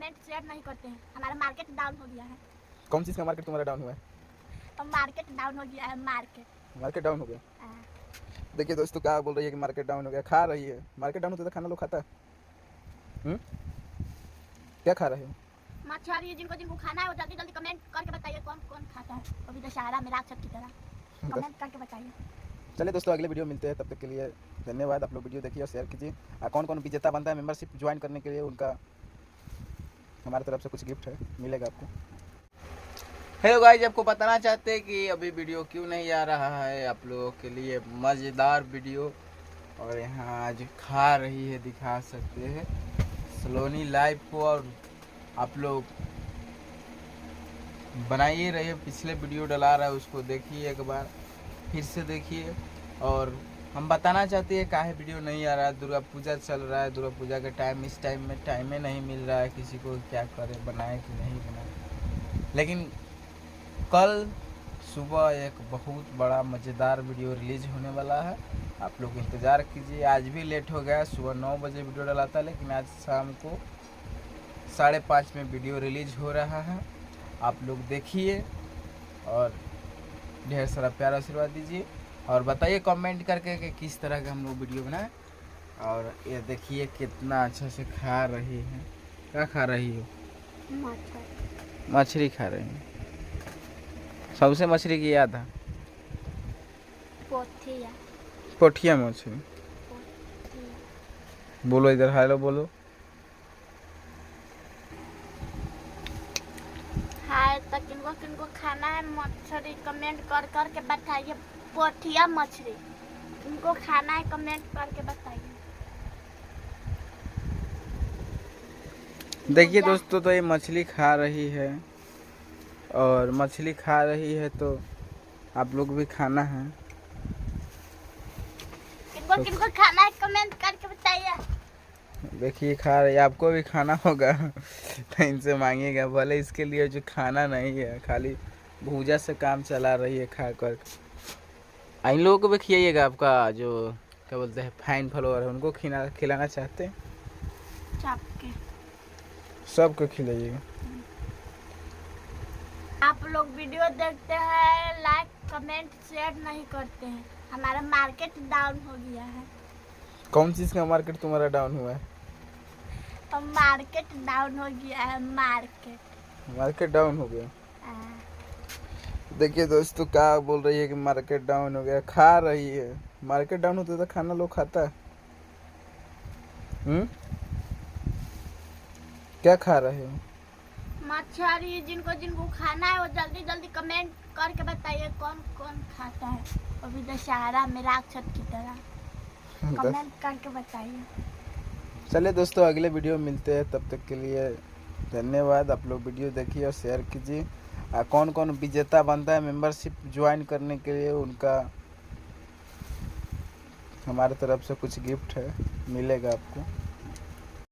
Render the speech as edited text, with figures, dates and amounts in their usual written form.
Comment share नहीं करते हैं। हमारा मार्केट डाउन हो गया है। कौन चीज़ का मार्केट तुम्हारा डाउन हुआ है? तो मार्केट डाउन हो गया है। मार्केट डाउन हो गया। देखिए दोस्तों क्या बोल रही है कि मार्केट डाउन हो गया, खा रही है। मार्केट डाउन होता तो खाना लोग खाता है। क्या खा रहे हो? मछली। जिनको जिनको खाना है वो जल्दी जल्दी कमेंट करके बताइए कौन कौन खाता है। अभी दशहरा में राक्षस की तरह कमेंट करके बताइए। चलिए दोस्तों अगले वीडियो मिलते हैं, तब तक के लिए धन्यवाद। आप लोग वीडियो देखिए और शेयर कीजिए। कौन कौन विजेता बनता है मेंबरशिप ज्वाइन करने के लिए, उनका हमारी तरफ से कुछ गिफ्ट है, मिलेगा आपको। हेलो गाइस, आपको बताना चाहते हैं कि अभी वीडियो क्यों नहीं आ रहा है आप लोगों के लिए मज़ेदार वीडियो। और यहाँ आज खा रही है, दिखा सकते हैं सलोनी लाइव को। और आप लोग बनाइए रहिए, पिछले वीडियो डला रहा है उसको देखिए, एक बार फिर से देखिए। और हम बताना चाहते हैं काहे वीडियो नहीं आ रहा है। दुर्गा पूजा चल रहा है, दुर्गा पूजा के टाइम इस टाइम में टाइम ही नहीं मिल रहा है किसी को, क्या करे, बनाए कि नहीं बनाए। लेकिन कल सुबह एक बहुत बड़ा मज़ेदार वीडियो रिलीज होने वाला है, आप लोग इंतज़ार कीजिए। आज भी लेट हो गया, सुबह 9 बजे वीडियो डला था, लेकिन आज शाम को 5:30 में वीडियो रिलीज हो रहा है। आप लोग देखिए और ढेर सारा प्यार आशीर्वाद दीजिए। और बताइए कमेंट करके कि किस तरह का हम लोग वीडियो बनाएं। और ये देखिए कितना अच्छा से खा रही है। क्या खा रही हो? मछली खा रही है। सबसे मछली की याद है? पोठिया मछली। बोलो इधर, हेलो बोलो। हाय, तो किनको किनको खाना है मछली कमेंट कर करके बताइए। पोठिया मछली किनको खाना है कमेंट करके बताइए। देखिए दोस्तों, तो ये मछली खा रही है, और मछली खा रही है तो आप लोग भी खाना है। किनको किनको खाना है कमेंट करके बताइए। देखिए खा रही है, आपको भी खाना होगा तो इनसे मांगिएगा, भले इसके लिए जो खाना नहीं है, खाली भूजा से काम चला रही है खा कर। इन लोगों को भी खिलाइएगा, आपका जो क्या बोलते हैं फैन फॉलोअर है उनको खिलाना चाहते हैं, सबको खिलाइएगा। आप लोग वीडियो देखते हैं, लाइक कमेंट शेयर नहीं करते हैं। हमारा मार्केट डाउन हो गया है। कौन चीज़ का मार्केट तुम्हारा डाउन हुआ है? तो मार्केट डाउन हो गया है। मार्केट डाउन हो गया। देखिए दोस्तों क्या बोल रही है कि मार्केट डाउन हो गया, खा रही है। मार्केट डाउन होता तो खाना लोग खाता है। क्या खा रहे हो? मछली। जिनको जिनको खाना है वो जल्दी जल्दी कमेंट करके बताइए कौन कौन खाता है। अभी दशहरा में राक्षस की तरह कमेंट करके बताइए। चलिए दोस्तों अगले वीडियो मिलते हैं, तब तक के लिए धन्यवाद। आप लोग वीडियो देखिए और शेयर कीजिए। कौन कौन विजेता बनता है मेंबरशिप ज्वाइन करने के लिए, उनका हमारे तरफ से कुछ गिफ्ट है, मिलेगा आपको।